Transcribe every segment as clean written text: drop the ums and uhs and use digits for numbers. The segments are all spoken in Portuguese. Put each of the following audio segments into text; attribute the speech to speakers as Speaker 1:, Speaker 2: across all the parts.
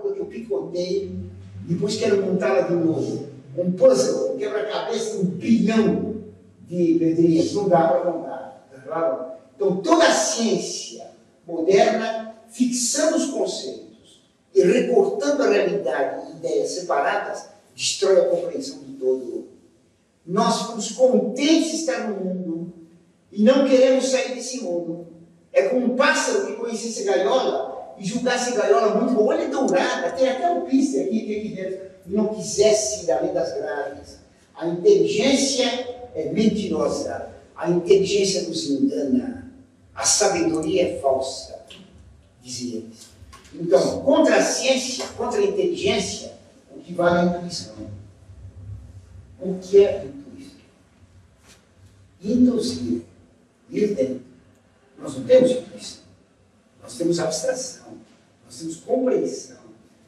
Speaker 1: toda que eu picoteio, depois quero montá-la de novo. Um puzzle, um quebra-cabeça, um bilhão de pedrinhas. Não dá para montar. Tá claro? Então, toda a ciência moderna, fixando os conceitos e recortando a realidade em ideias separadas, destrói a compreensão do todo. Nós ficamos contentes de estar no mundo e não queremos sair desse mundo. É como um pássaro que conhecesse gaiola e julgasse gaiola muito boa. Olha, dourada, tem até um piste aqui dentro. E não quisesse ir além das grades. A inteligência é mentirosa. A inteligência nos engana. A sabedoria é falsa, dizia eles. Então, contra a ciência, contra a inteligência, o que vale é a intuição. O que é intuição? Induzir, ir dentro. Nós não temos intuição. Nós temos abstração. Nós temos compreensão.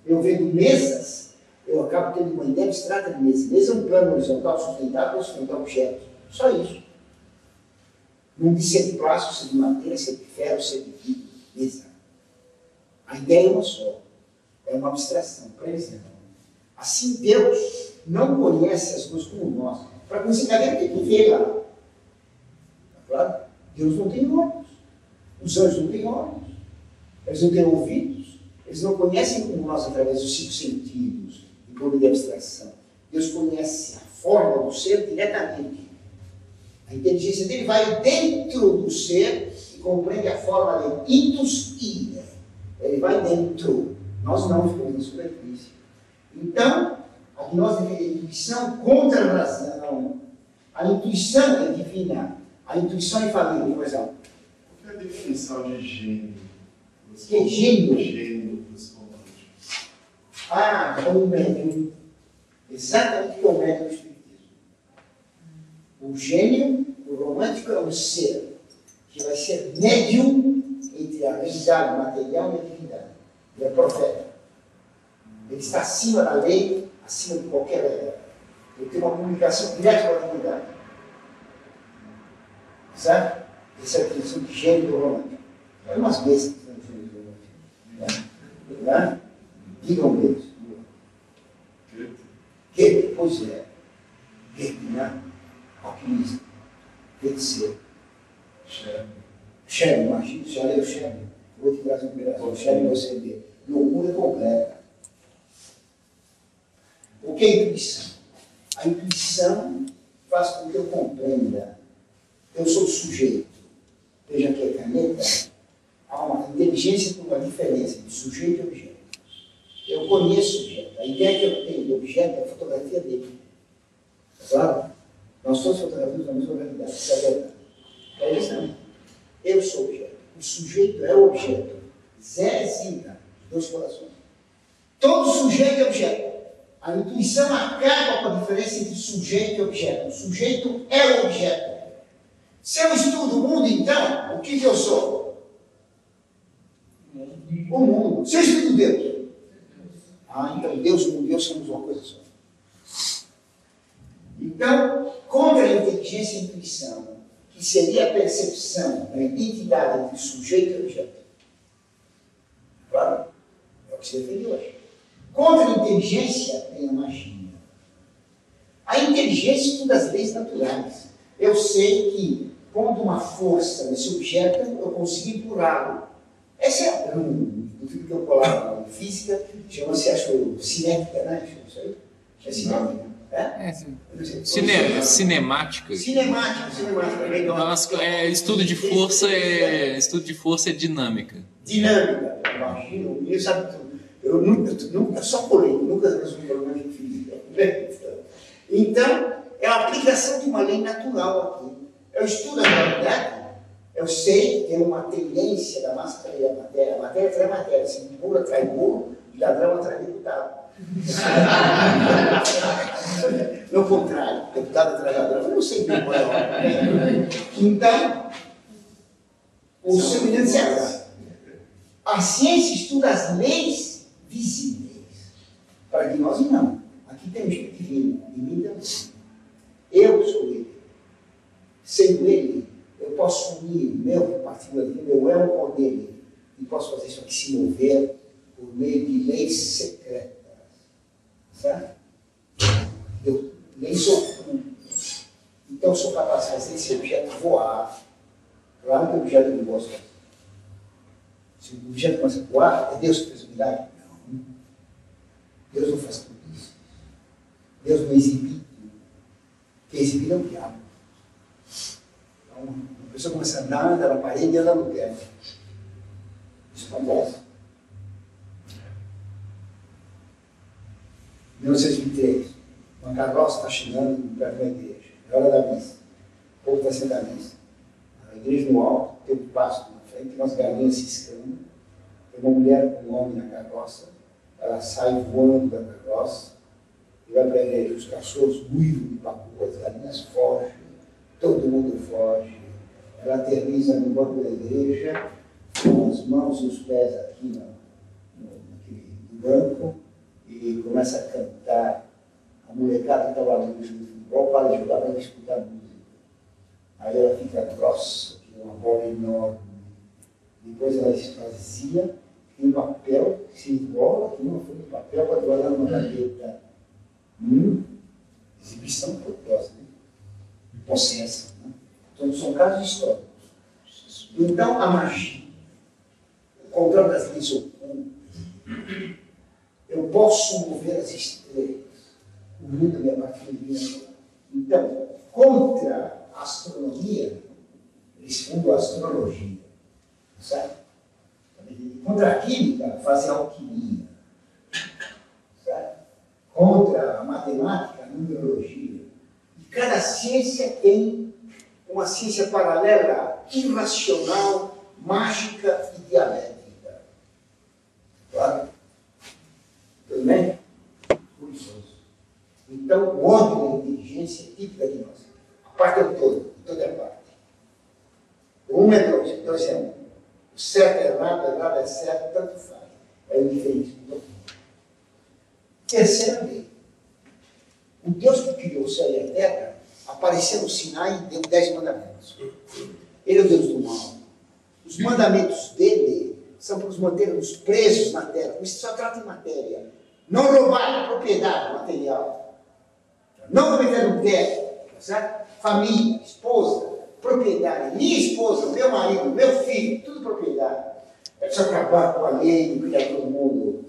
Speaker 1: Eu vendo mesas, eu acabo tendo uma ideia abstrata de mesa. Mesa é um plano horizontal sustentável para sustentar objetos. Só isso. Não diz se é de plástico, se é de madeira, se é de ferro, se é de vidro. Mesa. A ideia é uma só. É uma abstração, previsão. Assim, Deus não conhece as coisas como nós. Para conhecer cadeira tem que ver lá. Tá claro? Deus não tem olhos. Os anjos não têm olhos. Eles não têm ouvidos. Eles não conhecem como nós através dos 5 sentidos e por meio da abstração. Deus conhece a forma do ser diretamente. A inteligência dele vai dentro do ser e compreende a forma de intus ida. Ele vai dentro. Nós não ficamos na superfície. Então, aqui nós devemos a intuição contra a razão. A intuição é divina. A intuição é infalível, por exemplo.
Speaker 2: Qual é a definição de gênio?
Speaker 1: Que é gênio?
Speaker 2: Gênio dos românticos.
Speaker 1: Ah, é um médium. Exatamente o que é o médium do espiritismo. O gênio, o romântico, é um ser que vai ser médium entre a realidade material e a divindade. Ele é profeta. Ele está acima da lei, acima de qualquer lei. Ele tem uma comunicação direta com a divindade. Certo? Essa é a definição de gênio do romântico. É umas bestas que são gênio do romântico. Né? Digam deles. Que? Pois é. Que, né? Alquimista. Feiticeiro. Sherry, imagina, já leu Sherry. Vou te trazer um pedaço. Sherry no CD. Loucura completa. O que é a intuição? A intuição faz com que eu compreenda. Eu sou o sujeito. Veja aqui a caneta. Há uma inteligência com uma diferença de sujeito e objeto. Eu conheço o objeto. A ideia que eu tenho do objeto é a fotografia dele. Claro? Nós todos fotografamos a mesma realidade. Isso é verdade. É isso, não? Eu sou o objeto. O sujeito é o objeto. Zé Zinga, dois corações. Todo sujeito é objeto. A intuição acaba com a diferença entre sujeito e objeto. O sujeito é o objeto. Se eu estudo o mundo, então, o que eu sou? O mundo. Se eu estudo Deus. Ah, então Deus e o mundo somos uma coisa só. Então, contra a inteligência e a intuição, que seria a percepção da identidade entre sujeito e objeto. Claro? É o que se defende hoje. Contra a inteligência, tem a magia. A inteligência estuda as leis naturais. Eu sei que, pondo uma força nesse objeto, eu consigo empurrá-lo. Esse é um tipo que eu colava na física, chama-se, acho, cinética, né? Isso aí? É cinética.
Speaker 3: Cinemática.
Speaker 1: Cinemática.
Speaker 3: Estudo de força é dinâmica.
Speaker 1: Dinâmica. Imagina, ele sabe tudo. Eu nunca só colei, nunca resolvi problema de física. Então, é a aplicação de uma lei natural aqui. Eu estudo a realidade, eu sei que tem uma tendência da máscara e a matéria. A matéria atrai matéria, assim, burro atrai burro e ladrão atrai deputado. No contrário, deputado atrai ladrão. Eu não sei bem qual é a hora. Então, o semelhante é a ciência estuda as leis visíveis. Para que nós não. Aqui tem um espírito divino, em mim também. Eu sou ele. Sendo ele, eu posso unir meu particularismo, meu eu com dele. E posso fazer isso aqui se mover por meio de leis secretas, certo? Leis ocultas. Então, eu sou capaz de fazer esse objeto voar. Claro que o objeto não gosta. Se o objeto começa a voar, é Deus que fez o milagre? Não. Deus não faz tudo isso. Deus não exibe. Quem exibe é o diabo. Então, uma pessoa começa a andar, anda na parede e anda no pé. Isso acontece. 1923, uma carroça está chegando perto da igreja. É hora da missa. O povo está sendo a missa. A igreja no alto, tem um pasto na frente, tem umas galinhas ciscando. Tem uma mulher com um homem na carroça. Ela sai voando da carroça e vai para a igreja. Os cachorros uivam de papo, as galinhas fogem, todo mundo foge. Ela aterriza no banco da igreja, com as mãos e os pés aqui no banco, e começa a cantar. A molecada que estava ali no futebol para de jogar para escutar música. Aí ela fica grossa, uma bola enorme. Depois ela esvazia, tem um papel que se enrola, que não foi de papel, para guardar numa gaveta. Exibição poderosa, né? Possessa. Né? Então, são casos históricos. Então, a magia, o controle das leis ocultas, eu posso mover as estrelas, o mundo me abatia. Então, contra a astronomia, eles fundam a astrologia, certo? Contra a química, fazem a alquimia, certo? Contra a matemática, a numerologia. E cada ciência tem uma ciência paralela, irracional, mágica e dialética. Claro? Tudo bem? Curioso. Então, o ódio da inteligência é típica de nós. A parte é o todo é a parte. Um é dois é um. O certo é errado é certo, tanto faz. É o diferente. Terceira lei. O Deus que criou o céu e a terra apareceu no Sinai e deu 10 mandamentos. Ele é o Deus do mal. Os mandamentos dele são para nos mantermos presos na terra. Isso só trata de matéria. Não roubar propriedade material. Não cometer adultério. Certo? Família, esposa, propriedade. Minha esposa, meu marido, meu filho, tudo propriedade. É só acabar com a lei do Criador do mundo.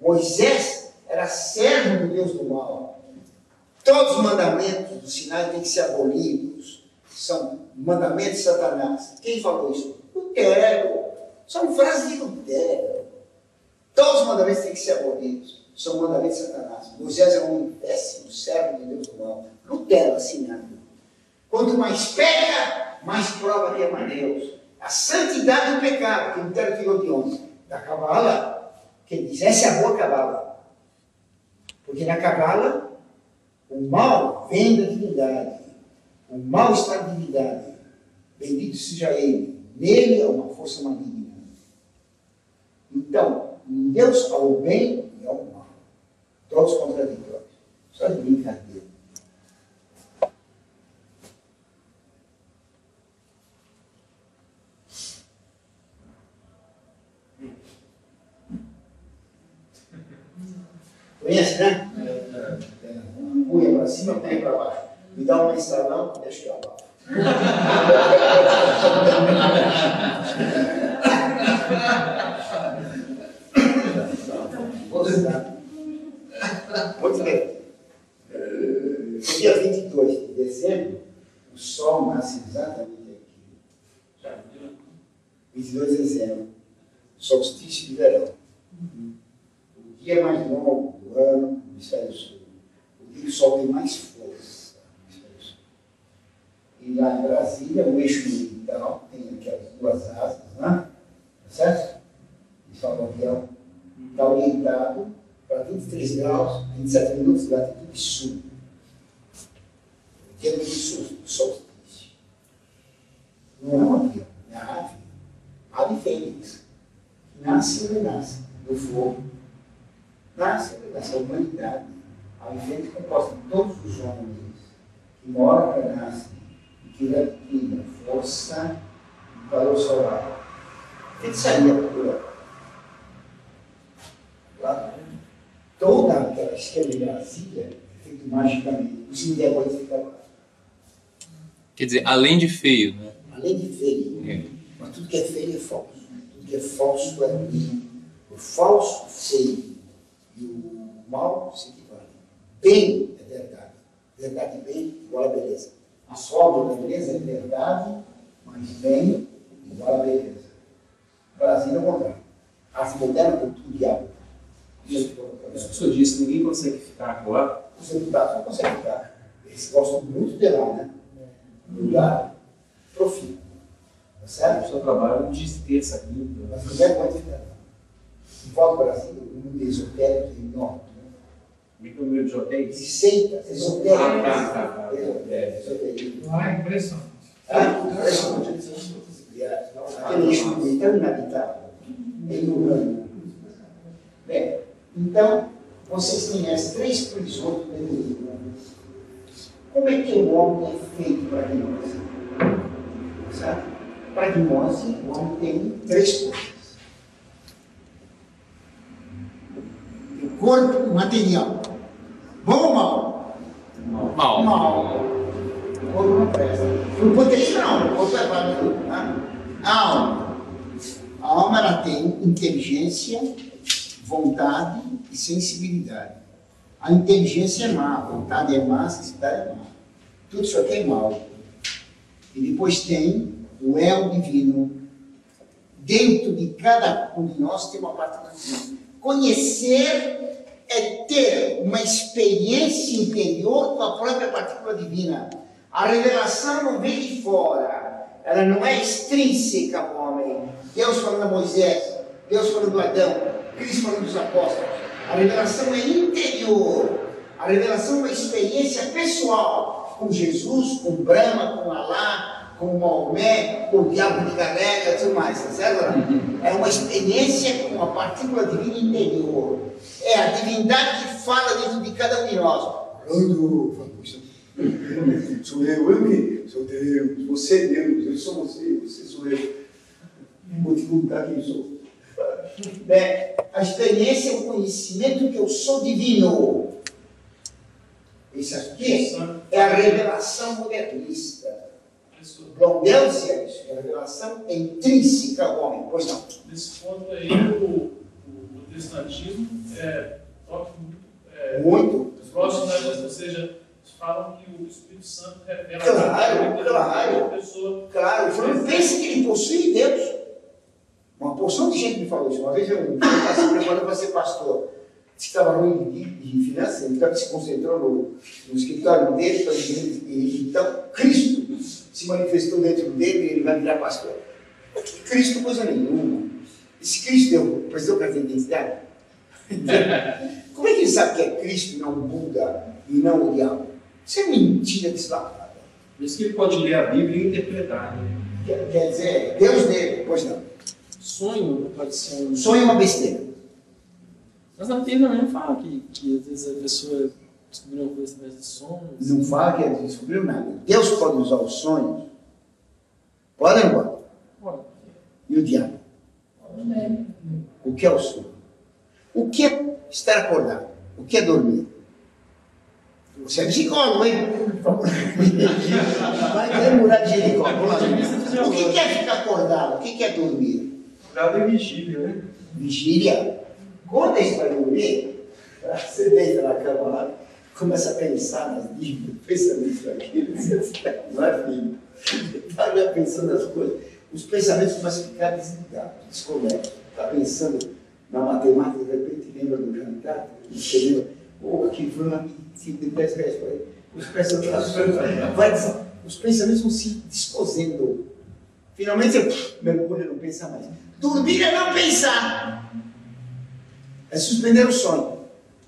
Speaker 1: Moisés era servo do Deus do mal. Todos os mandamentos do Sinai têm que ser abolidos. São mandamentos de Satanás. Quem falou isso? Lutero. São frases de Lutero. Todos os mandamentos têm que ser abolidos. São mandamentos de Satanás. Moisés é um péssimo servo de Deus do mal. Lutero assinado. Quanto mais peca, mais prova que ama Deus. A santidade do pecado, que Lutero tirou de onde? Da Cabala. Quem diz, essa é a boa Cabala. Porque na Cabala, o mal vem da divindade. O mal está na divindade. Bendito seja ele. Nele é uma força maligna. Então, em Deus há o bem e há o mal. Todos contraditórios. Só de brincadeira. Conhece, né? Punha para cima, punha para baixo. Me dá uma instalão, deixa que eu abafo. Muito bem. No dia 22 de dezembro, o Sol nasce exatamente aqui. 22 de dezembro, solstício de verão. O dia mais longo do ano no hemisfério sul. O dia que o Sol tem mais força no hemisfério sul. E lá em Brasília, o eixo militar tem aquelas duas asas, né? Certo? Isso é um avião. Está orientado para 23 graus, 27 minutos de latitude sul. O termo de solstício. Não é um avião, é a ave. Ave fênix. Nasce e renasce do fogo. Nasce e renasce a humanidade. A ave fênix composta de todos os homens que moram e renascem e que respiram força e calor solar. Feitiçaria pura. toda aquela esquema de Brasília é feito magicamente. O cemitério pode ficar lá.
Speaker 3: Quer dizer, além de feio, né?
Speaker 1: Além de feio, mas tudo que é feio é falso. Tudo que é falso é ruim. O falso, feio, e o mal se equivale. Bem é verdade. Verdade e bem igual a beleza. A sobra da beleza é verdade, mas bem igual a beleza. O Brasil é o contrário. Arte moderna com tudo diabo.
Speaker 4: Isso que o senhor disse, ninguém consegue ficar agora.
Speaker 1: Os deputados não conseguem ficar. Eles gostam muito de lá, né? No lugar, profita. Tá
Speaker 4: O
Speaker 1: certo?
Speaker 4: senhor trabalha de terça, quinta.
Speaker 1: Mas não é muito ficar lá. Em volta do Brasil, o mundo esotérico é enorme.
Speaker 4: Número de hotéis.
Speaker 1: De seitas esotéricas.
Speaker 4: Tá.
Speaker 1: Esotérico.
Speaker 5: Lá é impressionante.
Speaker 1: Aquele eixo é tão inabitável. É inumano. Bem, então, vocês têm as três prisões do mundo. Como é que o homem é feito para gnose? Sabe? Para gnose, o homem tem três coisas. O corpo material. Bom ou mal?
Speaker 3: Mal.
Speaker 1: Mal. O corpo não presta. O potencial não, o corpo é válido. A alma. A alma ela tem inteligência, vontade e sensibilidade. A inteligência é má, a vontade é má, a sensibilidade é má. Tudo isso aqui é mal. E depois tem o eu divino. Dentro de cada um de nós tem uma parte divina. Conhecer é ter uma experiência interior com a própria partícula divina. A revelação não vem de fora. Ela não é extrínseca ao homem. Deus falando a Moisés, Deus falando a Adão, Cristo falando dos apóstolos. A revelação é interior. A revelação é uma experiência pessoal com Jesus, com Brahma, com Alá, com Maomé, com o diabo de Galega e tudo mais, tá certo? É uma experiência com a partícula divina interior. É a divindade que fala dentro de cada um de nós.
Speaker 6: Sou eu sou Deus, você é Deus, eu sou você sou eu. Vou te contar quem sou.
Speaker 1: Bem, a experiência é o conhecimento que eu sou divino. Isso aqui é a revelação modernista. Blondel dizia isso, a revelação é intrínseca ao homem. Pois não.
Speaker 5: Nesse ponto aí, o protestantismo toca muito.
Speaker 1: Muito.
Speaker 5: Os protestantes, ou seja, falam que o Espírito Santo revela
Speaker 1: Claro.
Speaker 5: a pessoa.
Speaker 1: Claro, você não pensa que ele possui Deus. Uma porção de gente me falou isso. Uma vez eu estava se preparando para ser pastor. Disse que estava ruim de finanças, ele se concentrou no escritório dele, então Cristo se manifestou dentro dele e ele vai virar pastor. Cristo coisa nenhuma. Esse Cristo precisou para ter identidade? Como é que ele sabe que é Cristo e não o Buda e não o diabo? Isso é mentira deslavada.
Speaker 4: Por isso que ele pode ler a Bíblia e interpretar. Né?
Speaker 1: Quer dizer, Deus dele, pois não.
Speaker 4: Sonho não pode ser um...
Speaker 1: Sonho é uma besteira.
Speaker 7: Mas na Bíblia mesmo fala que às vezes a pessoa descobriu uma coisa através de sonhos.
Speaker 1: Não fala que ele descobriu nada. Deus pode usar os sonhos. Pode ou não pode?
Speaker 7: Pode.
Speaker 1: E o diabo? O que é o sonho? O que é estar acordado? O que é dormir? Você é psicólogo, hein? Vai querer mudar de Jericó. O que é ficar acordado? O que é dormir?
Speaker 6: Cuidado é vigília, né?
Speaker 1: Vigília. Quando a gente vai dormir, você deita na cama lá, começa a pensar nas dívidas, pensando nisso, aquilo, não é, filho? Está já pensando nas coisas. Os pensamentos começam a ficar desligados, desconectados. Está pensando na matemática, de repente lembra do jantar, você lembra, que vamos, se tem 10 reais para ele. Os pensamentos vão se descosendo. Finalmente você mergulha, não pensa mais. Dormir é não pensar. É suspender o sonho.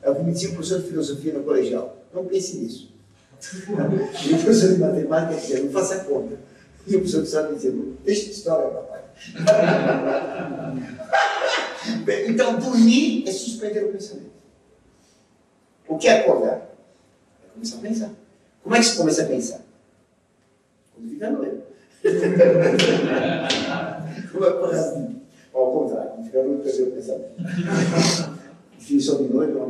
Speaker 1: É o que me dizia o professor de filosofia no colegial. Não pense nisso. E o professor de matemática dizia, não faça conta. E o professor de história dizia, deixa de história, papai. Então, dormir é suspender o pensamento. O que é acordar? É começar a pensar. Como é que se começa a pensar? Quando fica noivo. Como é que ao contrário, quando fica noivo, perder o pensamento. definição de noiva é um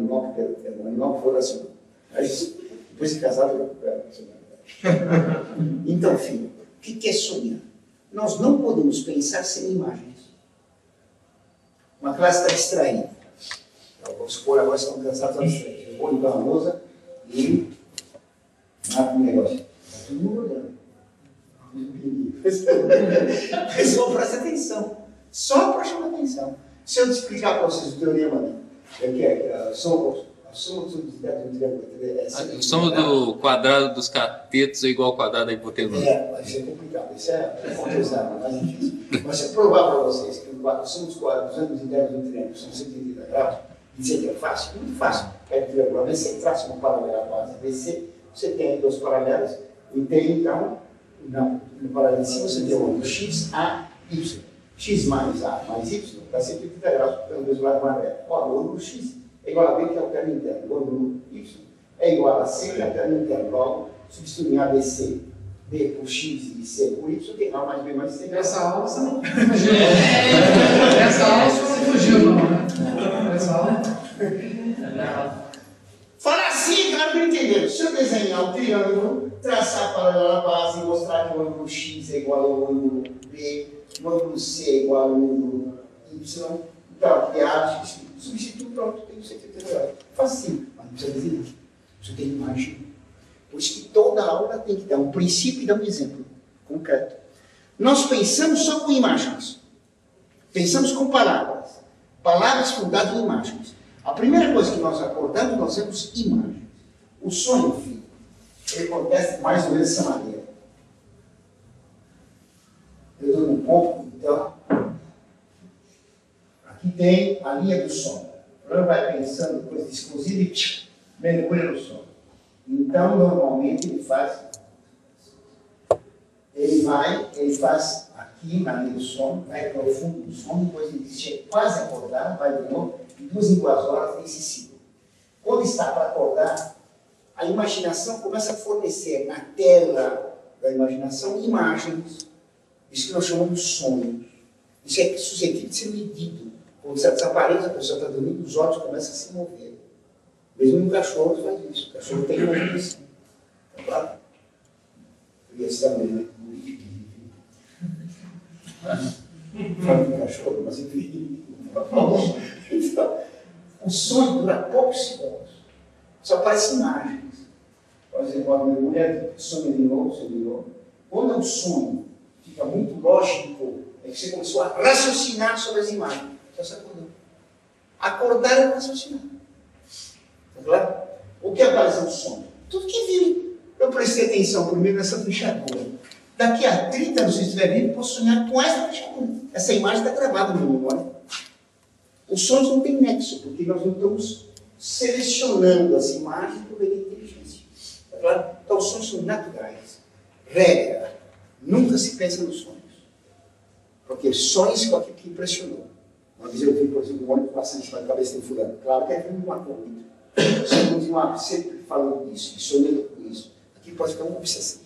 Speaker 1: animal que for assim. Mas depois de casado, eu recupero a personalidade. Então, filho, o que é sonhar? Nós não podemos pensar sem imagens. Uma classe está distraída. Então, vamos supor, agora estão cansados a distrair. Eu vou ligar a lousa e marco um negócio. Está todo mundo olhando. Mas vão prestar atenção. Só para chamar atenção. Se eu te explicar para vocês o teorema, né? Que é a soma dos triângulo
Speaker 3: A soma do quadrado dos catetos é igual ao quadrado da hipotenusa.
Speaker 1: Mas é complicado. Isso é contestável, mais difícil. Mas se eu provar para vocês que a soma dos ângulos internos do triângulo são 180 graus, dizer que é fácil, muito fácil. Pega o triângulo ABC e traça uma paralela à base ABC, você tem duas paralelas, e tem então, no paralelo de cima, você tem o ângulo X, A, Y. X mais A mais Y dá 180 graus, pelo mesmo lado mais reto. Ora, o ângulo X é igual a B, que é o termo interno. O ângulo Y é igual a C, que é o termo interno. Logo, substituindo ABC, B por X e C por Y, tem A mais B mais C.
Speaker 5: Essa aula você não fugiu. Essa aula você não fugiu, não, né? Essa aula.
Speaker 1: Fala assim, cara, para entender. Se eu desenhar um triângulo, traçar a paralela à base e mostrar que o ângulo X é igual ao ângulo B, o ângulo C é igual ao ângulo Y, então, criar, substitui, pronto, tem 180 graus. Facinho, mas não precisa desenhar. Você tem imagem. Por isso que toda aula tem que dar um princípio e dar um exemplo concreto. Nós pensamos só com imagens. Pensamos com palavras. Palavras fundadas em imagens. A primeira coisa que nós acordamos, nós vemos imagens. O sonho, filho, ele acontece mais ou menos dessa maneira. Eu dou um pouco, então, aqui tem a linha do sono. O programa vai pensando coisa exclusiva e mergulha no sono. Então, normalmente, ele faz aqui na linha do sono, vai para o fundo do sono, depois ele chega quase acordado, vai de novo, e 2 em 2 horas tem esse ciclo. Quando está para acordar, a imaginação começa a fornecer na tela da imaginação imagens. Isso que nós chamamos de sonhos. Isso é suscetível de ser medido. Quando certos aparelhos, a pessoa está dormindo, os olhos começam a se mover. Mesmo no cachorro faz isso. O cachorro tem movimento. Tá claro? Eu ia estar mesmo. Fala do cachorro, mas enfim. Então, o sonho dura poucos segundos. Só aparecem imagens. Por exemplo, a minha mulher sonha de novo, sonha de novo. Quando é um sonho fica muito lógico, é que você começou a raciocinar sobre as imagens. Já se acordou. Acordar é raciocinar. Tá claro? O que apareceu no sonho? Tudo que viu. Eu prestei atenção primeiro nessa fechadura. Daqui a 30 anos, se estiver vivo, posso sonhar com essa fechadura. Essa imagem está gravada no meu memória. Os sonhos não têm nexo, porque nós não estamos selecionando as imagens por meio da inteligência. Tá claro? Então, os sonhos são naturais. Regra. Nunca se pensa nos sonhos. Porque sonhos com aquilo que impressionou. Uma vez eu vi, por exemplo, um ônibus passando em cima da cabeça de fulano. Claro que é filme de uma corrida. Só continuar sempre falando disso, e sonhando com isso. Aqui pode ficar uma obsessão.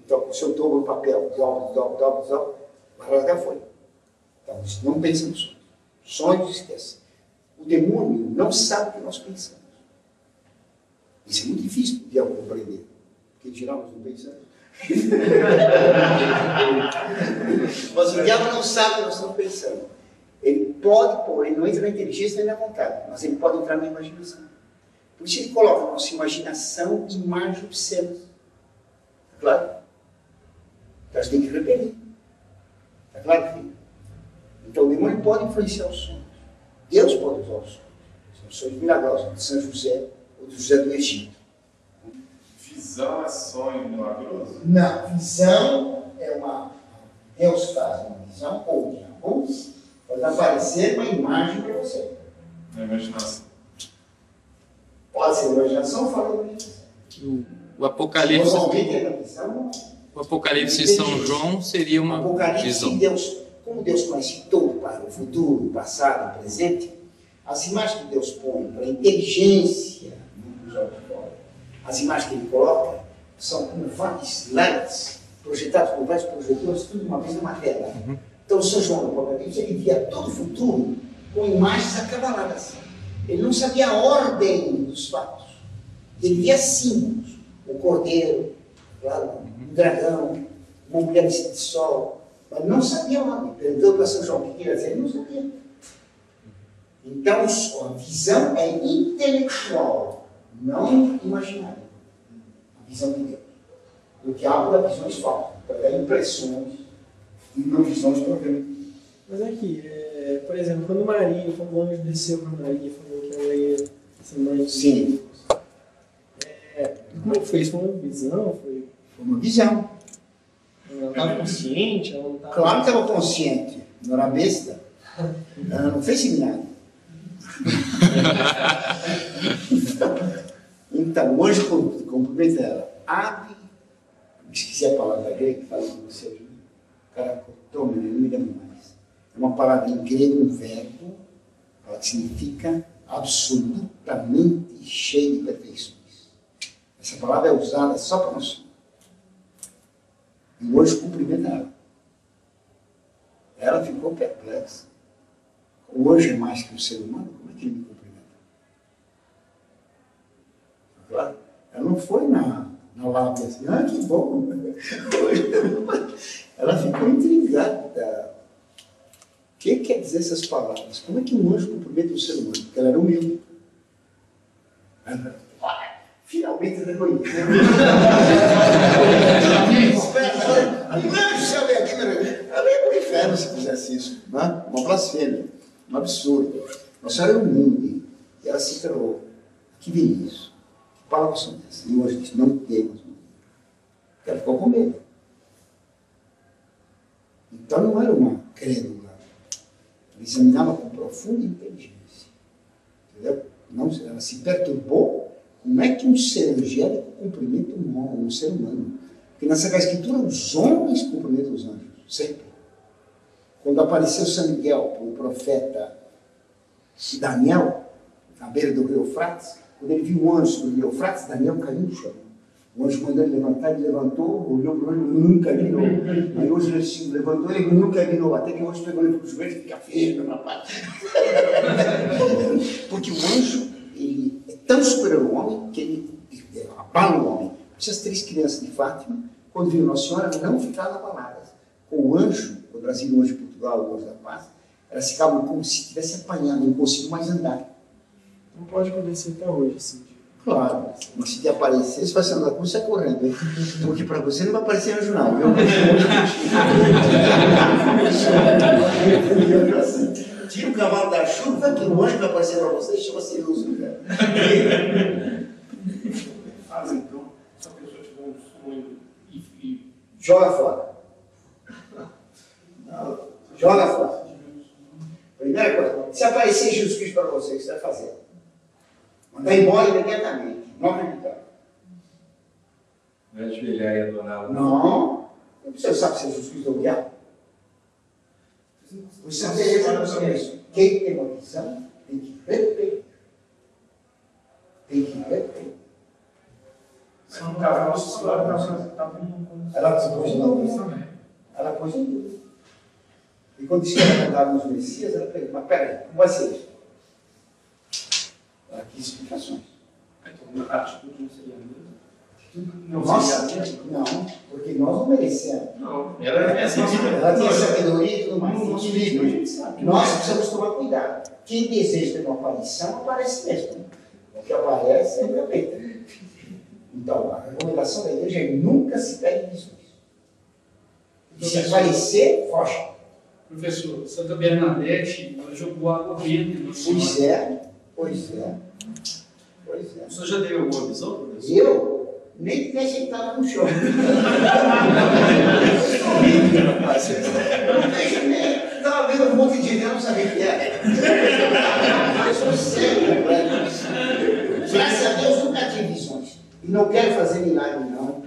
Speaker 1: Então, se eu dou um papel, dobro, vai rasgar a folha. Então, não pensa nos sonhos. Sonhos esquece. O demônio não sabe o que nós pensamos. Isso é muito difícil de alguém compreender. Porque em geral nós não pensamos. Mas o diabo não sabe o que nós estamos pensando. Ele pode pôr, ele não entra na inteligência nem na vontade, mas ele pode entrar na imaginação. Por isso ele coloca na nossa imaginação imagens obscenas. Está claro? Então a gente tem que repelir. Está claro, filho? Então o demônio pode influenciar os sonhos. Deus pode usar os sonhos. São sonhos milagrosos de São José ou de José do Egito.
Speaker 2: Visão é sonho milagroso?
Speaker 1: Não, visão é uma... Deus faz uma visão ou pode aparecer uma imagem para você.
Speaker 2: Na imaginação.
Speaker 1: Pode ser imaginação, fala imaginação.
Speaker 3: O Apocalipse,
Speaker 1: Normalmente é na visão.
Speaker 3: o Apocalipse de São João seria uma
Speaker 1: Apocalipse
Speaker 3: visão.
Speaker 1: de Deus. Como Deus conhece todo para o futuro, o passado, o presente, as imagens que Deus põe para a inteligência dos olhos de fora, as imagens que Ele coloca são como vários slides projetados por vários projetores, tudo de uma vez numa tela. Então, o São João no Apocalipse, ele via todo o futuro com imagens acabaladas. Ele não sabia a ordem dos fatos. Ele via símbolos. O cordeiro, claro, o dragão, uma mulher vestida de sol. Mas não sabia a ordem. Perguntou para São João o que queria dizer, ele não sabia. Então, a visão é intelectual, não imaginária. A visão de Deus. O diabo dá visões falsas, dá impressões e não visões propriamente.
Speaker 7: Mas aqui, por exemplo, quando o anjo desceu para Maria, falou que ela ia ser mãe de
Speaker 1: Sim.
Speaker 7: Deus. Como é que foi isso? Foi uma visão?
Speaker 1: Foi uma visão.
Speaker 7: Ela estava consciente? Ela não estava...
Speaker 1: Claro que estava consciente, não era besta. Ela não fez seminário. Então, o anjo cumprimenta ela. Abre, esqueci a palavra grega que fala com você, caracotome, não me lembro mais. É uma palavra em grego, um verbo, ela significa absolutamente cheio de perfeições. Essa palavra é usada só para nós. E o anjo cumprimenta ela. Ela ficou perplexa. O anjo é mais que um ser humano, como é que ele me cumprimenta? Claro, ela não foi na lábia assim, que bom. Ela ficou intrigada. O que quer dizer essas palavras? Como é que um anjo cumprimenta um ser humano? Porque ela era humilde. Finalmente reconheci. Não, se eu ver aqui, ela ia para o inferno se fizesse isso. Né? Uma blasfêmia, um absurdo. Nossa senhora era humilde. E ela se enterrou. Que vem isso? Que palavras são essas? E hoje disse, não temos. Ela ficou com medo. Então não era uma crédula. Ela examinava com profunda inteligência. Entendeu? Não, ela se perturbou. Como é que um ser angélico cumprimenta um ser humano? Porque na Sagrada Escritura os homens cumprimentam os anjos, sempre. Quando apareceu São Miguel para o profeta Daniel, na beira do rio Eufrates, quando ele viu o anjo sobre o rio Eufrates, Daniel caiu no chão. O anjo mandou ele levantar, ele levantou, olhou para o anjo, nunca virou. Aí hoje ele se levantou, ele nunca virou. Até que o anjo pegou ele para os joelhos e fica firme, rapaz. Porque o anjo, ele é tão superior ao homem que ele abala o homem. Essas 3 crianças de Fátima, quando viram Nossa Senhora, não ficaram abaladas. Com o anjo, o Brasil, o anjo de Portugal, o anjo da paz, elas ficavam como se tivesse apanhado, não conseguiam mais andar.
Speaker 7: Não pode acontecer até hoje, assim.
Speaker 1: Claro, mas se te aparecer, se você andar com você, sai correndo, hein? Porque para você não vai aparecer anjo, não. Tira o cavalo da chuva, que o anjo vai aparecer para você, chama-se Lúcifer.
Speaker 4: Faz então, se a pessoa tiver um sonho e
Speaker 1: joga fora. Não, joga fora. Primeira coisa, se aparecer Jesus Cristo para você, o que você vai fazer? Mandar embora imediatamente. Não acreditar.
Speaker 2: Não é ajoelhar e adorar.
Speaker 1: Não. Você sabe se Jesus Cristo é o diabo? Você sabe isso. Quem tem uma visão tem que repetir. Tem que repetir.
Speaker 4: se não cavalo, se ela está
Speaker 1: Ela pôs em dúvida. Ela pôs em dúvida. E quando disse que ela mandava nos Messias, ela perguntou, mas peraí, como vai ser isso? Ela quis explicações.
Speaker 4: Então, a atitude não seria a mesma? Não
Speaker 1: Nossa,
Speaker 4: seria a mesma?
Speaker 1: não, porque nós não merecemos.
Speaker 4: Não, ela é
Speaker 1: Ela tinha sabedoria e tudo mais.
Speaker 4: No nosso livro, a gente sabe.
Speaker 1: Nós precisamos tomar cuidado. Quem deseja ter uma aparição, aparece mesmo. O que aparece é o capeta. Então, a recomendação da igreja é nunca se pegue visões. E se aparecer, foge.
Speaker 5: Professor, Santa Bernadette, ela jogou água benta.
Speaker 1: Pois é, pois é. Pois é.
Speaker 4: O senhor já teve alguma visão, professor?
Speaker 1: Eu nem tinha sentado no chão. Estava vendo um monte de gente, eu não sabia o que era. Eu sou sério, completamente. Graças a Deus nunca tive visões. E não quero fazer milagre, não.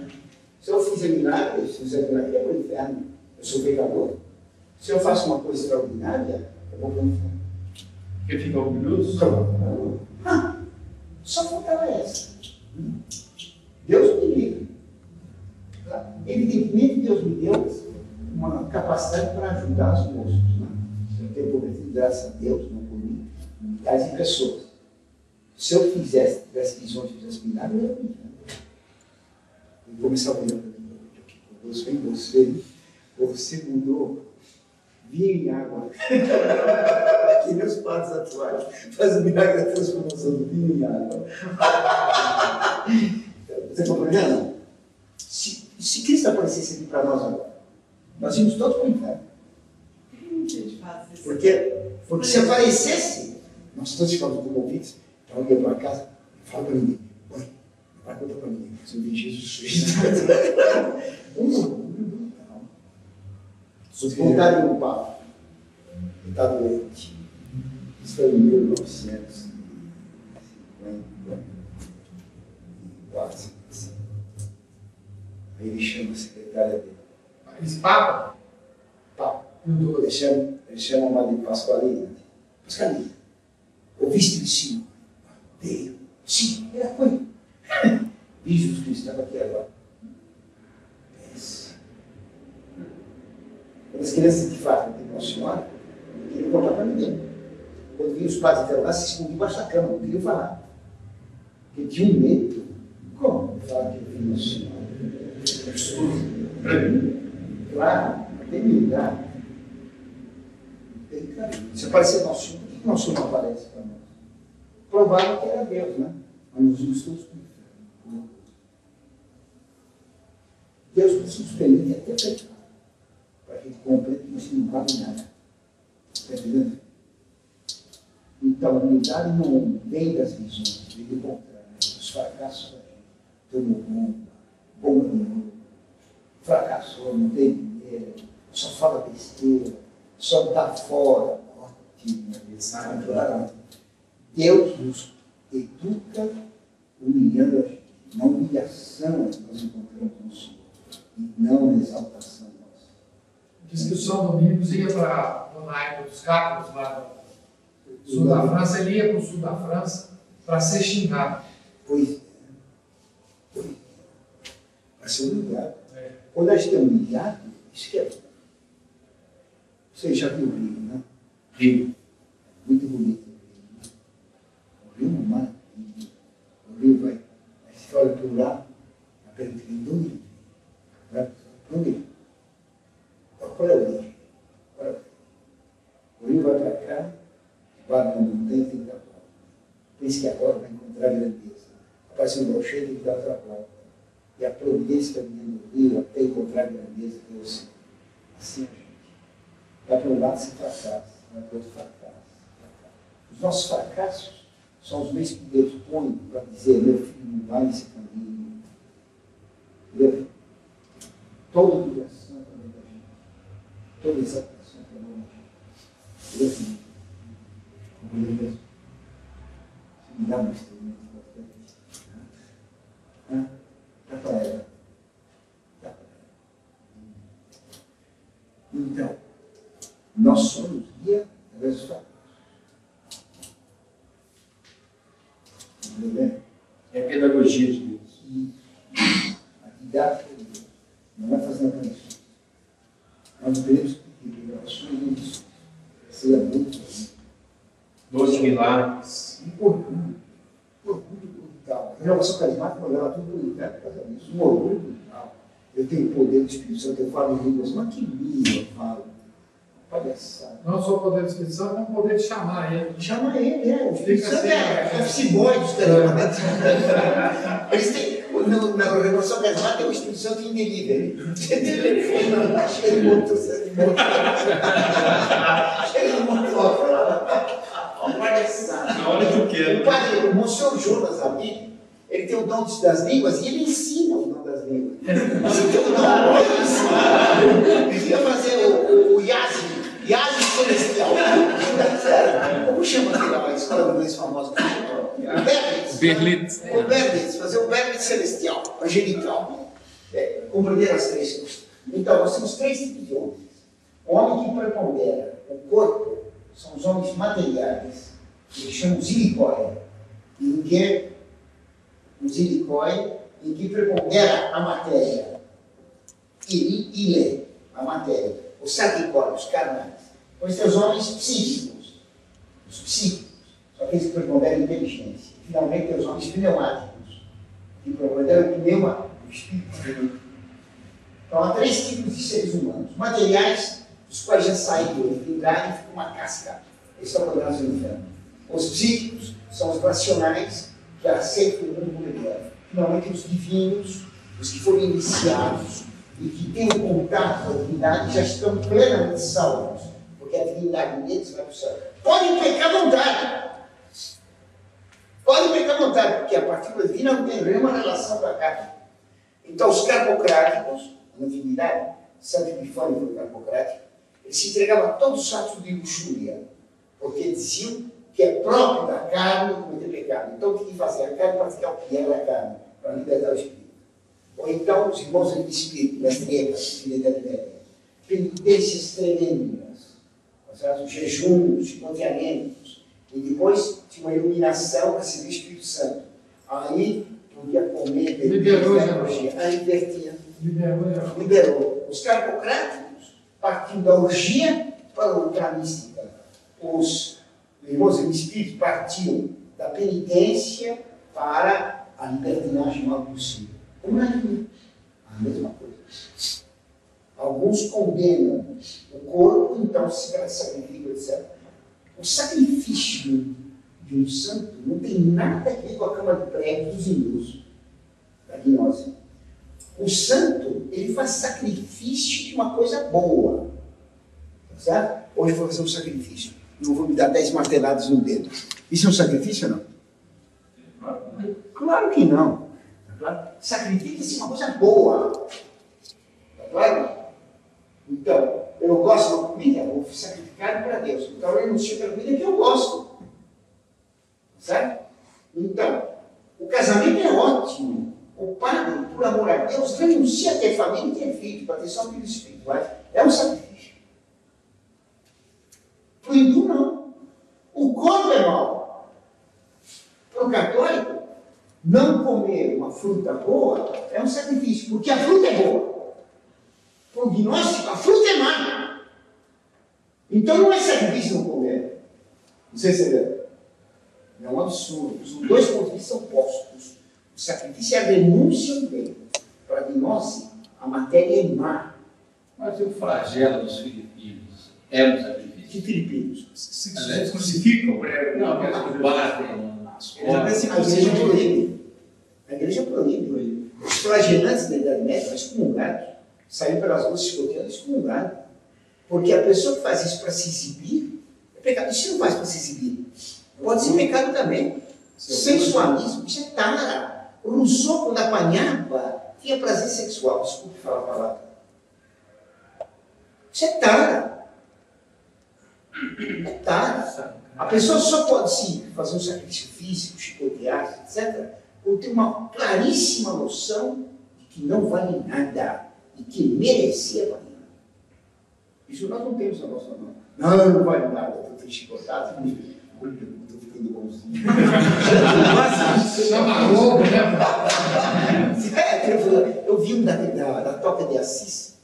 Speaker 1: Se eu fizer milagre, se fizer milagre, é para o inferno. Eu sou pecador. Se eu faço uma coisa extraordinária, eu vou para o inferno.
Speaker 4: Porque fica orgulhoso?
Speaker 1: Só faltava essa. Deus me livre. Evidentemente, Deus me deu uma capacidade para ajudar os moços. Né? Eu tenho prometido, graças a Deus, não por mim, mas em pessoas. Se eu tivesse visões, fizesse milagre, eu ia começar a olhar para mim. Você mudou vinho em água. Que meus padres atuais fazem o milagre da transformação do vinho em água. Você compreende? Se Cristo aparecesse aqui para nós agora, nós íamos todos para o inferno. Porque se aparecesse, nós todos ficávamos comovidos. Então eu ia para casa e falava para mim: mãe, vai contar para mim, se eu vi Jesus Cristo. Se contarem um papo, ele está doente. Isso foi em 1954. Aí ele chama a secretária dele.
Speaker 5: Esse Papa?
Speaker 1: Papa. Ele chama a Madre Pasqualina. Pasqualina, ouviste o Senhor? Veio. Sim, era foi. E Jesus Cristo estava aqui agora. Quando as crianças de fato não Nossa Senhora, não queriam contar para ninguém. Quando vinham os pais interrogar, se escondiam embaixo da cama, não queriam falar. Porque tinham medo. Como falar que eu vi Nossa Senhora? Claro, tem milagre. Se aparecer Nosso Senhor, por que Nosso Senhor não aparece para nós? Provaram que era Deus, né? Mas nos vimos todos com inferno. Deus nos permite até pecar. Para que ele compreenda que você não vale nada. Está entendendo? Então, a humildade não vem das visões, vem do contrário, dos fracassos da gente. Tomou bomba no mundo, fracassou, não tem dinheiro, só fala besteira, só dá fora. Ótimo, claro. Deus nos educa humilhando a gente. Na humilhação nós encontramos no Senhor, e não na exaltação nossa.
Speaker 5: Diz que o São Domingos ia para na época dos cátaros lá do sul da França, ele ia para o sul da França para ser xingado.
Speaker 1: Pois é. Para ser humilhado. Quando a gente é humilhado, esquece. Você já viu o Rio, né? Rio. Muito bonito. O Rio é uma maravilha. O Rio vai. Aí você olha para o lado, a pergunta é: de onde ele vem? Onde ele vem? Qual é a origem? O Rio vai para cá, vai na montanha, tem que dar volta. Pensa que agora vai encontrar grandeza. Aparece um rochedo, tem que dar outra volta. E a providência caminhando no Rio até encontrar grandeza que é o Senhor. Assim, gente. Vai para um lado, se fracassa. Vai para o outro, fracassa. Os nossos fracassos são os meios que Deus põe para dizer: meu filho, não vai nesse caminho. Entendeu? Toda humilhação é também da gente. Toda exaltação é também da gente. Entendeu? Como ele mesmo. Se me dá um instrumento importante. Dá para ela. Dá para ela. Então, nós somos guia através dos fracassos. Entendeu?
Speaker 6: É a pedagogia de Deus.
Speaker 1: A didática de Deus. Não é fazendo aprendizagens. Nós queremos que revelações não isso. Seja muito.
Speaker 6: 12 milagres.
Speaker 1: Orgulho brutal. A renovação carismática leva tudo para o inferno por causa disso. Um orgulho brutal. Eu tenho o poder do Espírito Santo, eu falo em línguas, mas que língua eu falo? Palhaçada.
Speaker 5: Não só o poder do Espírito Santo, como o poder de chamar ele.
Speaker 1: Chama ele, O Espírito
Speaker 5: Fica
Speaker 1: Santo
Speaker 5: assim,
Speaker 1: é office boy dos carismáticos. Eles têm, na renovação carismática tem o Espírito Santo em delivery. Telefone, não, chega de motor. Chega de motor. Palhaçada.
Speaker 2: Na hora que eu quero.
Speaker 1: O padre, o Monsenhor Jonas Amigo, ele tem o dom das línguas e ele ensina o dom das línguas. Você tem o dom, ele ensina. Ele queria fazer o Yasmin Celestial. Como chama aquela escola de inglês famosa?
Speaker 3: Berlitz.
Speaker 1: O Berlitz, fazer o Berlitz Celestial, angelical. Compreender as três coisas. Então, nós temos três tipos de homens. O homem que prepondera o corpo são os homens materiais, que eles chamam zilicóia, em que o zilicóia, em que prepondera a matéria, ile, a matéria, os saticóios, os carnais. Depois tem os homens psíquicos, os psíquicos, são aqueles que preponderam a inteligência. Finalmente, tem os homens pneumáticos, que preponderam o pneuma, o espírito. Então, há 3 tipos de seres humanos. Materiais, dos quais já saiu o blindado e fica uma casca. Esse é o programa do inferno. Os psíquicos são os racionais, que aceitam o mundo como ele é. Finalmente, os divinos, os que foram iniciados e que têm um contato com a divindade já estão plenamente salvos, porque a divindade deles vai para o céu. Podem pecar à vontade. Podem pecar à vontade, porque a partícula divina não tem nenhuma relação com a carne. Então, os carpocráticos, na divindade, Santo Epifânio foi carpocrático, ele se entregava a todos os atos de luxúria, porque diziam que é próprio da carne cometer pecado. Então, o que fazer? A carne praticar o que é da carne, para libertar o espírito. Ou então, os irmãos do espírito, das trevas, fidelidade média, penitências tremendas, os jejuns, os encontramentos, e depois tinha uma iluminação para servir o Espírito Santo. Aí, podia comer, beber,
Speaker 5: Liberou,
Speaker 1: aí invertia.
Speaker 5: Liberou.
Speaker 1: Liberou. Os carpocráticos partiam da orgia para a ultramística. Os irmãos do Espírito partiam da penitência para a libertinagem mal possível. Como na Bíblia. A mesma coisa. Alguns condenam o corpo, então se sacrificam, etc. O sacrifício de um santo não tem nada a ver com a cama de prego dos hindus, da gnose. O santo, ele faz sacrifício de uma coisa boa. Tá certo? Hoje eu vou fazer um sacrifício. Não vou me dar 10 marteladas no dedo. Isso é um sacrifício ou não? Claro que não. Tá claro? Sacrifício é uma coisa boa. Tá claro? Então, eu gosto de uma comida, eu vou sacrificar para Deus. Então, eu renuncio pela comida que eu gosto. Certo? Então, o casamento é ótimo. O padre, por amor a Deus, renuncia a ter família e ter filho, para ter só filhos espirituais. É um sacrifício. Para o hindu, não. O corpo é mau. Para o católico, não comer uma fruta boa é um sacrifício, porque a fruta é boa. Para o gnóstico, a fruta é má. Então não é sacrifício não comer. Não sei se você vê. É um absurdo. Os dois pontos de vista são opostos. O sacrifício é a renúncia ao bem. Para a gnose, a matéria é má.
Speaker 4: Mas o flagelo dos filipinos é um sacrifício.
Speaker 1: Que filipinos?
Speaker 4: Eles crucificam, não, eles batem nas costas.
Speaker 1: A igreja proíbe. A igreja proíbe. Os flagelantes da Idade Média são excomungados. Saíram pelas ruas escoteando excomungados. Porque a pessoa que faz isso para se exibir é pecado. Isso não faz para se exibir. Pode ser pecado também. Sensualismo, isso é tara. O Rousseau, quando apanhava, tinha prazer sexual. Desculpe falar a palavra. Isso é tara. É tara. A pessoa só pode se fazer um sacrifício físico, chicotear, etc., por ter uma claríssima noção de que não vale nada e que merecia valer. Isso nós não temos na nossa mão. Não vale nada, estou tendo chicotado. Olha, estou ficando bonzinho.
Speaker 5: Você já amarrou, né?
Speaker 1: Eu vi um da Toca de Assis.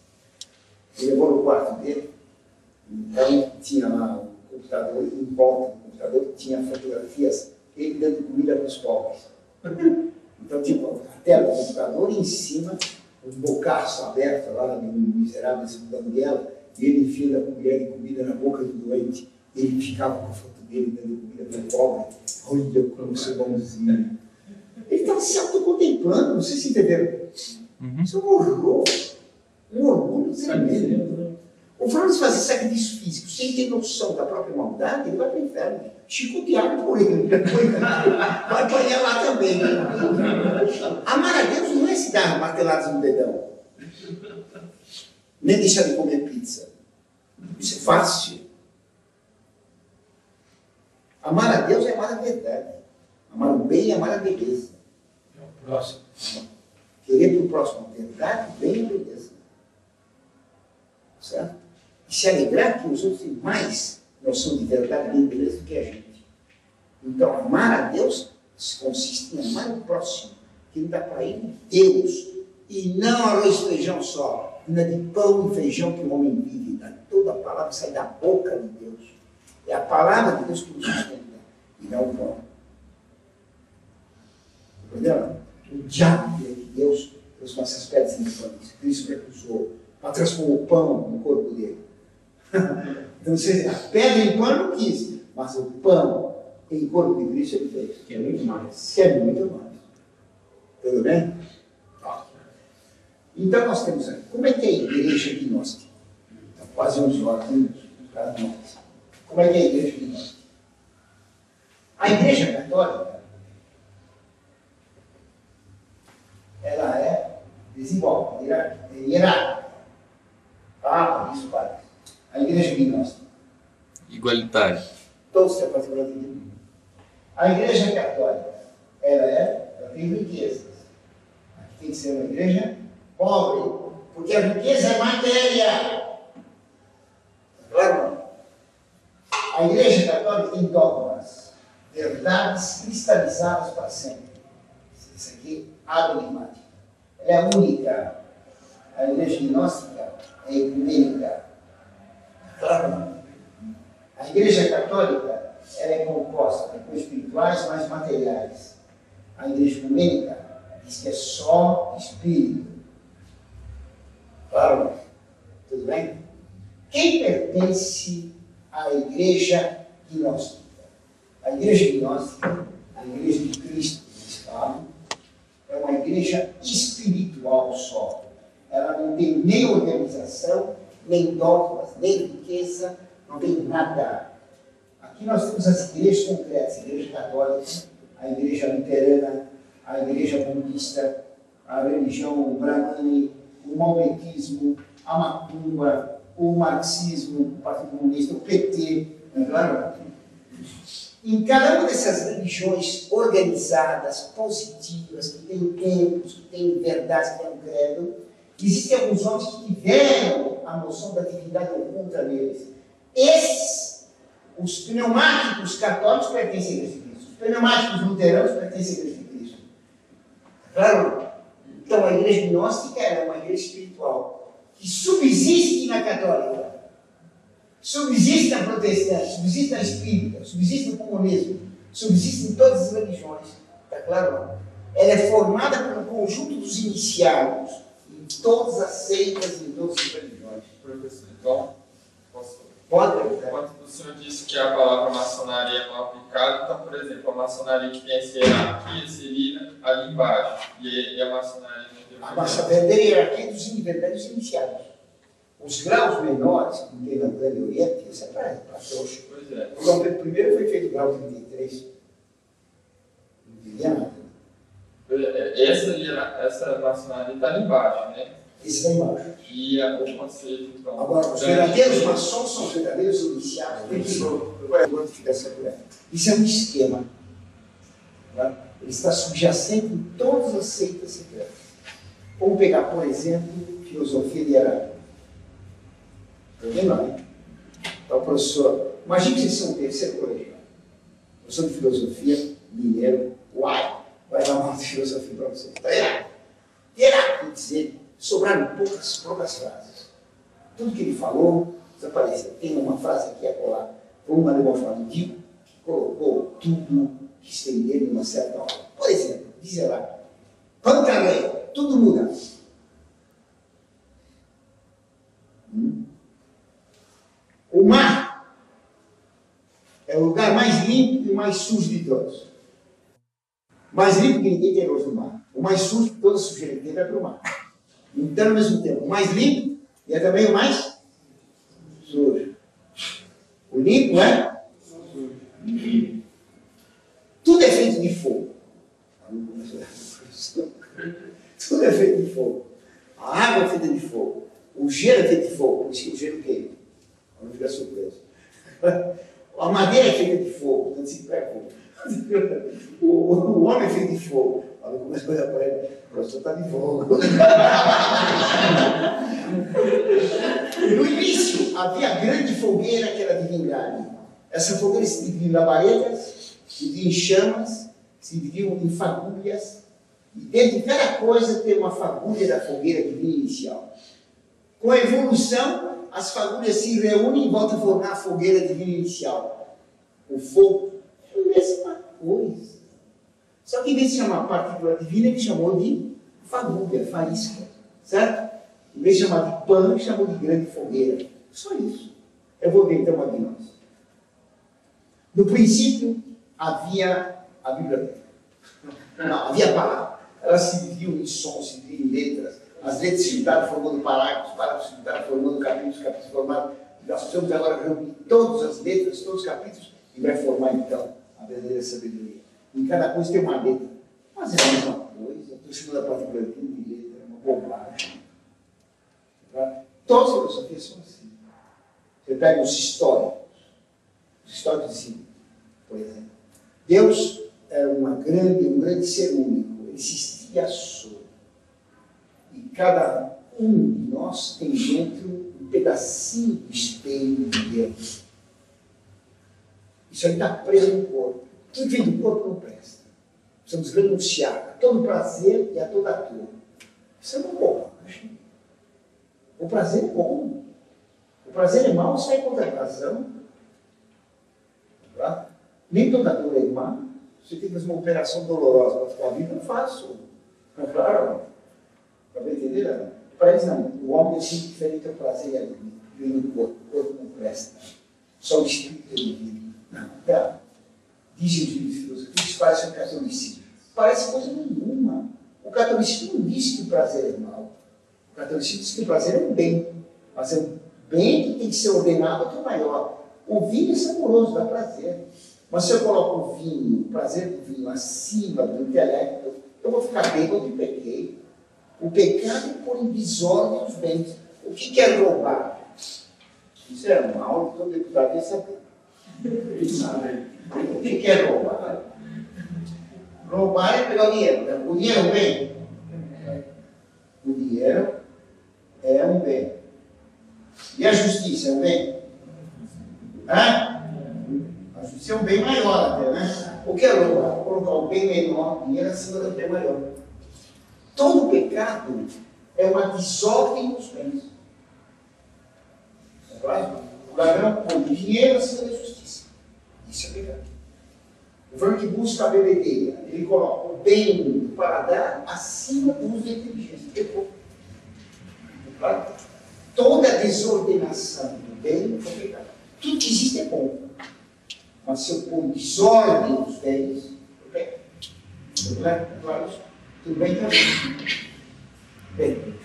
Speaker 1: Ele levou no quarto dele. Então tinha lá o computador, em volta do computador tinha fotografias, ele dando comida para os pobres. Então tinha a tela do computador e em cima um bocaço aberto lá, de um miserável segunda Banguela, e ele enfia a colher de comida na boca do doente. Ele ficava com a foto dele dando comida para o pobre. Olha como eu sou bonzinho. Ele estava se autocontemplando, não sei se entenderam. Isso é um horror. Um orgulho tremendo. O Franz fazer sacrifício físico sem ter noção da própria maldade, ele vai para o inferno. Chicoteado por ele. Vai apanhar lá também. Amar a Deus não é se dar marteladas no dedão. Nem deixar de comer pizza. Isso é fácil. Amar a Deus é amar a verdade. Amar o bem é amar a beleza.
Speaker 5: É o próximo.
Speaker 1: Querer para o próximo a verdade, bem e beleza. Certo? E se alegrar que os outros têm mais noção de verdade, bem e beleza do que a gente. Então, amar a Deus consiste em amar o próximo, que dá para ele Deus, e não arroz e feijão só, não é de pão e feijão que o homem vive, toda a palavra sai da boca de Deus. É a palavra de Deus que nos sustenta. e não o pão. Entendeu? O diabo de Deus transformou essas pedras em pães. Cristo recusou para transformar o pão no corpo dele. Então, a pedra em pão não quis, mas o pão em corpo de Cristo ele fez.
Speaker 4: Que é muito mais.
Speaker 1: Que é muito mais. Tudo bem? Então nós temos aqui. Como é que é a igreja gnóstica? Está quase 11 horas, para nós. Como é que é a igreja gnóstica? A igreja católica, ela é desigual, é hierárquica. Papa, bispo, padre. A igreja gnóstica.
Speaker 3: Igualitário.
Speaker 1: Todos têm a particularidade de mim. A igreja católica, ela tem riquezas. Aqui tem que ser uma igreja pobre, porque a riqueza é matéria. Claro, não? A igreja católica tem dogmas, verdades cristalizadas para sempre. Isso aqui, água enigmática. Ela é única. A igreja gnóstica é ecumênica. Claro, não? A igreja católica, ela é composta por espirituais mais materiais. A igreja ecumênica diz que é só espírito. Claro, tudo bem? Quem pertence à igreja gnóstica? A igreja gnóstica, a igreja de Cristo, é uma igreja espiritual só. Ela não tem nem organização, nem dogmas, nem riqueza, não tem nada. Aqui nós temos as igrejas concretas, a igreja católica, a igreja luterana, a igreja budista, a religião brahmani, o maometismo, a macumba, o marxismo, o Partido Comunista, o PT, não é claro? Em cada uma dessas religiões organizadas, positivas, que têm tempos, que têm verdades, que têm um credo, existem alguns homens que tiveram a noção da divindade oculta neles. Esses, os pneumáticos católicos pertencem à Igreja de Cristo, os pneumáticos luteranos pertencem à Igreja de Cristo. Claro? Então a igreja gnóstica é uma igreja espiritual que subsiste na católica, subsiste na protestante, subsiste na espírita, subsiste no comunismo, subsiste em todas as religiões. Está claro? Ela é formada pelo conjunto dos iniciados em todas as seitas e em todas as religiões.
Speaker 2: Professor, então, posso...
Speaker 1: Pode perguntar.
Speaker 2: Quando o senhor disse que a palavra maçonaria é mal aplicada, então, por exemplo, a maçonaria que tem essa hierarquia seria ali embaixo, e a maçonaria não tem
Speaker 1: A verdadeira hierarquia dos verdadeiros iniciados. Os graus menores, como tem na Grande Oriente, isso é para trouxa.
Speaker 2: Pois é.
Speaker 1: O Dom Pedro I foi feito grau 33. Não diria nada.
Speaker 2: Essa maçonaria está ali embaixo, né?
Speaker 1: Isso está embaixo.
Speaker 2: E o conceito, então...
Speaker 1: Agora, os verdadeiros maçons são os verdadeiros iniciados. Isso é um esquema. Tá? Ele está subjacente em todas as seitas secretas. Vamos pegar, por exemplo, filosofia de Heráclito. Entendeu? Não, hein? Então, professor, imagine que vocês são o terceiro colegial. Professor de filosofia, mineiro, vai dar uma aula de filosofia para vocês. Então, Heráclito dizer, sobraram poucas frases. Tudo que ele falou desapareceu. Tem uma frase aqui a colar. Um alemão chamado Dio colocou tudo que se tem dele numa certa hora. Por exemplo, diz Heráclito, Pantaré, tudo muda. O mar é o lugar mais limpo e mais sujo de todos. Mais limpo que ninguém tem nojo do mar. O mais sujo, toda sujeira que tem vai para o mar. Então, ao mesmo tempo, o mais limpo e é também o mais sujo. O limpo é? Tudo é feito de fogo. Tudo é feito de fogo. A água é feita de fogo. O gelo é feito de fogo. Por isso que o gelo queima. Não fica surpreso. A madeira é feita de fogo. Então se preocupa. O homem é feito de fogo. Quando começa a olhar para ele, o professor está de fogo. No início, havia a grande fogueira que era a divindade. Essa fogueira se dividiu em labaredas, se dividiu em chamas, se dividiu em fagulhas. E dentro de cada coisa tem uma fagulha da fogueira divina inicial. Com a evolução, as fagulhas se reúnem e voltam a formar a fogueira divina inicial. O fogo é o mesmo. coisa. Só que em vez de chamar partícula divina, ele chamou de fagulha, faísca, certo? Em vez de chamar de pano, ele chamou de grande fogueira. Só isso. Eu vou ver então aqui nós. No princípio, havia a biblioteca. Não, havia palavra. Ela se dividiu em sons, se dividiu em letras. As letras se juntaram formando parágrafos, parágrafos se juntaram formando capítulos, capítulos formaram. Nós precisamos agora reunir todas as letras, todos os capítulos, e vai formar então a verdadeira sabedoria. Em cada coisa tem uma letra. Mas é a mesma coisa. Estou chamando a partícula de letra, é uma bobagem. Tá? Todas as filosofias são assim. Você pega os históricos dizem, por exemplo, Deus era um grande ser único, ele se estilhaçou. E cada um de nós tem dentro um pedacinho do espelho de Deus. Isso aí está preso no corpo. Tudo que vem do corpo não presta. Precisamos renunciar a todo prazer e a toda dor. Isso é uma bobagem. O prazer é bom. O prazer é mau, sai contra a razão. Tá? Nem toda dor é má. Você tem que fazer uma operação dolorosa para ficar vivo, eu faço. É claro. Para entender? Para eles não. O homem é sempre diferente ao prazer e a dor. Vem no corpo. O corpo não presta. Só o espírito é vive. Não, tá. Dizem os livros de filosofia que isso parece um catolicismo. Parece coisa nenhuma. O catolicismo não diz que o prazer é mau. O catolicismo diz que o prazer é um bem. Mas é um bem que tem que ser ordenado que é maior. O vinho é saboroso, dá prazer. Mas se eu coloco o vinho, o prazer do vinho, acima do intelecto, eu vou ficar bêbado e pequei. O pecado é pôr em desordem os bens. O que é roubar? Isso é mal, todo deputado ia saber. O que é roubar? Roubar é pegar o dinheiro. O dinheiro é um bem? O dinheiro é um bem. E a justiça é um bem? Hã? A justiça é um bem maior até, né? O que é roubar? Colocar um bem menor, dinheiro acima do bem maior. Todo pecado é uma desordem nos bens. O ladrão põe dinheiro acima da justiça. Isso é pecado. O varão que busca a bebedeira, ele coloca o bem do paladar acima do uso da inteligência. Pecou. Claro? Toda desordenação do bem é pecado. Tudo que existe é bom. Mas se eu pôr desordem nos bens, eu peco. Claro? Tudo bem também. Bem,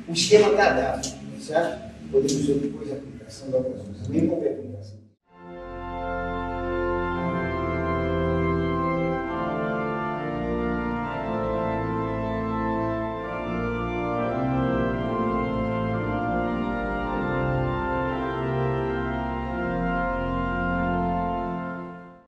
Speaker 1: o esquema está dado, certo? Podemos ver depois a aplicação da outras coisas. Nem qualquer